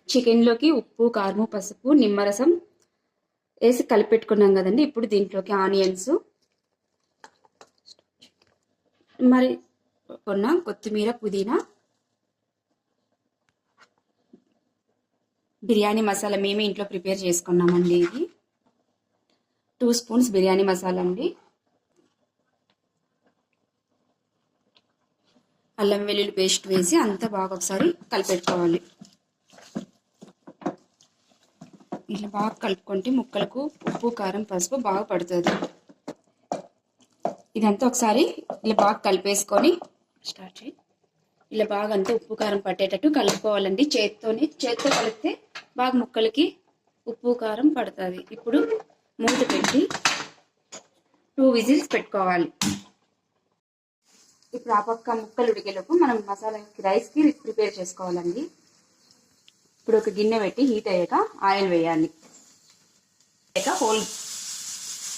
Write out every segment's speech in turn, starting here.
చికెన్లోకి ఉప్పు, కారము, పసుపు, నిమ్మరసం వేసి కలిపెట్టుకున్నాం కదండి. ఇప్పుడు దీంట్లోకి ఆనియన్స్, మరి కొత్తిమీర, పుదీనా, బిర్యానీ మసాలా మేమే ఇంట్లో ప్రిపేర్ చేసుకున్నామండి. ఇది 2 స్పూన్స్ బిర్యానీ మసాలా అండి. అల్లం వెల్లుల్లి పేస్ట్ వేసి అంతా బాగా ఒకసారి కలిపెట్టుకోవాలి. ఇలా బాగా కలుపుకుంటే ముక్కలకు ఉప్పు, కారం, పసుపు బాగా పడుతుంది. ఇదంతా ఒకసారి ఇలా బాగా కలిపేసుకొని ఇలా బాగా అంతా ఉప్పు, కారం పట్టేటట్టు కలుపుకోవాలండి. చేత్తో కలిపితే బాగా ముక్కలకి ఉప్పు, కారం పడుతుంది. ఇప్పుడు మూత పెట్టి 2 విజిల్స్ పెట్టుకోవాలి. ఇప్పుడు ఆ పక్క ముక్కలు ఉడికేలోపు మనం మసాలాకి రైస్కి ప్రిపేర్ చేసుకోవాలండి. ఇప్పుడు ఒక గిన్నె పెట్టి హీట్ అయ్యాక ఆయిల్ వేయాలి.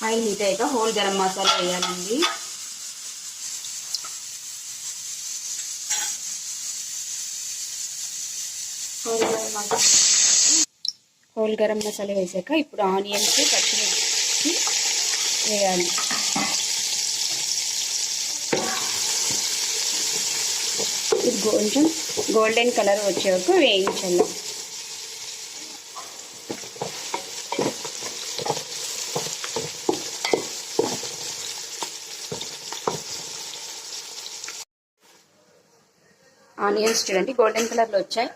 ఆయిల్ హీట్ అయ్యాక హోల్ గరం మసాలా వేయాలండి. హోల్ గరం మసాలా వేసాక ఇప్పుడు ఆనియన్స్, పచ్చిమిర్చి వేయాలి. ఇది కొంచెం గోల్డెన్ కలర్ వచ్చే వరకు వేయించాలి. ఆనియన్స్ చూడండి గోల్డెన్ కలర్లో వచ్చాయి.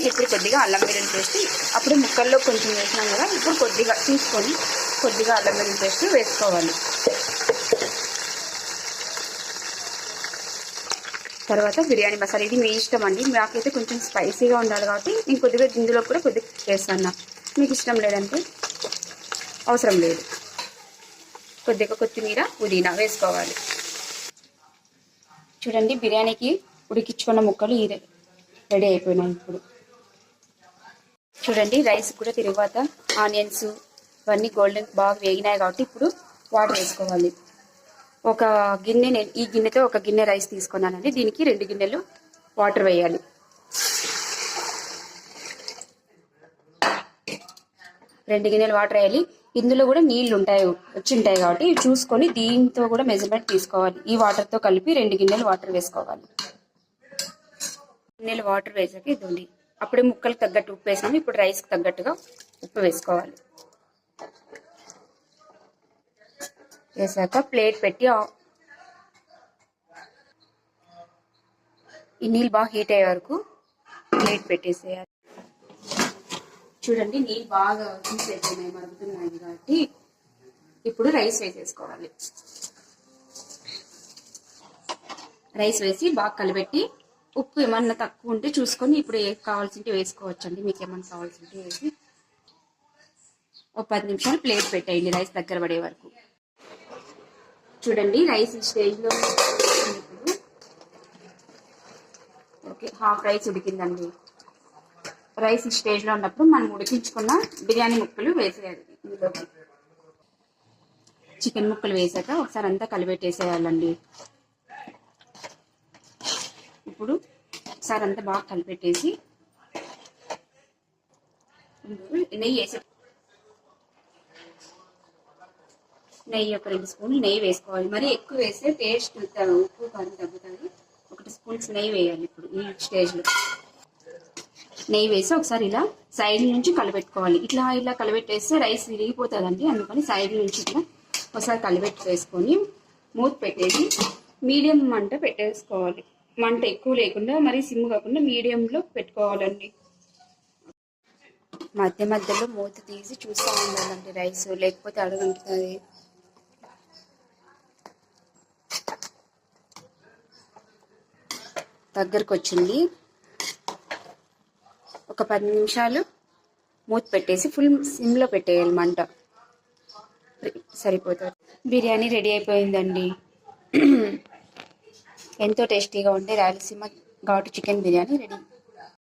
ఇప్పుడు కొద్దిగా అల్లం వెల్లుల్లి పేస్ట్, అప్పుడు ముక్కల్లో కొంచెం వేసినాం కదా, ఇప్పుడు కొద్దిగా తీసుకొని కొద్దిగా అల్లం వెల్లుల్లి పేస్ట్ వేసుకోవాలి. తర్వాత బిర్యానీ మసాలా, ఇది మీ ఇష్టం అండి. నాకైతే కొంచెం స్పైసీగా ఉండాలి కాబట్టి నేను కొద్దిగా ఇందులో కూడా కొద్దిగా వేస్తాను. మీకు ఇష్టం లేదంటే అవసరం లేదు. కొద్దిగా కొత్తిమీర, పుదీనా వేసుకోవాలి. చూడండి బిర్యానీకి ఉడికించుకున్న ముక్కలు రెడీ అయిపోయినాయి. ఇప్పుడు చూడండి రైస్ కూడా తర్వాత ఆనియన్స్ ఇవన్నీ గోల్డెన్ బాగా వేగినాయి కాబట్టి ఇప్పుడు వాటర్ వేసుకోవాలి. ఒక గిన్నె, ఈ గిన్నెతో ఒక గిన్నె రైస్ తీసుకున్నానండి. దీనికి 2 గిన్నెలు వాటర్ వేయాలి. రెండు గిన్నెలు వాటర్ వేయాలి. ఇందులో కూడా నీళ్లు వచ్చింటాయి కాబట్టి చూసుకొని దీంతో కూడా మెజర్మెంట్ తీసుకోవాలి. ఈ వాటర్తో కలిపి 2 గిన్నెలు వాటర్ వేసుకోవాలి. గిన్నెలు వాటర్ వేసాక ఇదండి అప్పుడే ముక్కలకు తగ్గట్టు ఉప్పు వేసాము. ఇప్పుడు రైస్కి తగ్గట్టుగా ఉప్పు వేసుకోవాలి. వేసాక ప్లేట్ పెట్టి ఈ నీళ్ళు బాగా హీట్ అయ్యే వరకు ప్లేట్ పెట్టేసేయాలి. చూడండి నీళ్ళు బాగా హీట్ అయిపోయినాయి, మరుగుతున్నాయి కాబట్టి ఇప్పుడు రైస్ వేసేసుకోవాలి. రైస్ వేసి బాగా కలిపెట్టి ఉప్పు ఏమన్నా తక్కువ ఉంటే చూసుకొని ఇప్పుడు కావాల్సింటే వేసుకోవచ్చండి. మీకు ఏమన్నా కావాల్సింటే వేసి ఒక 10 నిమిషాలు ప్లేట్ పెట్టేయండి రైస్ దగ్గర పడే వరకు. చూడండి రైస్ ఈ స్టేజ్లో ఇప్పుడు ఓకే, హాఫ్ రైస్ ఉడికిందండి. రైస్ ఈ స్టేజ్లో ఉన్నప్పుడు మనం ఉడికించుకున్న బిర్యానీ ముక్కలు వేసేయాలి. ఇందులోకి చికెన్ ముక్కలు వేసాక ఒకసారి అంతా కలిపెట్టేసేయాలండి. ఇప్పుడు ఒకసారి అంతా బాగా కలిపెట్టేసి నెయ్యి ఒక 2 స్పూన్లు నెయ్యి వేసుకోవాలి. మరి ఎక్కువ వేస్తే టేస్ట్ ఉప్పు కారం తగ్గుతుంది. 1 స్పూన్స్ నెయ్యి వేయాలి. ఇప్పుడు ఈ స్టేజ్లో నెయ్యి వేసి ఒకసారి ఇలా సైడ్ నుంచి కలిపెట్టుకోవాలి. ఇలా కలిపెట్టేస్తే రైస్ విరిగిపోతుందండి. అందుకని సైడ్ నుంచి ఇట్లా ఒకసారి కలిపెట్టి వేసుకొని మూత పెట్టేసి మీడియం మంట పెట్టేసుకోవాలి. మంట ఎక్కువ లేకుండా మరి సిమ్ కాకుండా మీడియంలో పెట్టుకోవాలండి. మధ్య మధ్యలో మూత తీసి చూస్తూ ఉండాలండి రైస్, లేకపోతే అడుగుంటుంది. దగ్గరకు వచ్చింది. ఒక 10 నిమిషాలు మూత పెట్టేసి ఫుల్ సిమ్లో పెట్టేయాలి మంట, సరిపోతుంది. బిర్యానీ రెడీ అయిపోయిందండి. ఎంతో టేస్టీగా ఉండే రాయలసీమ ఘాటు చికెన్ బిర్యానీ రెడీ.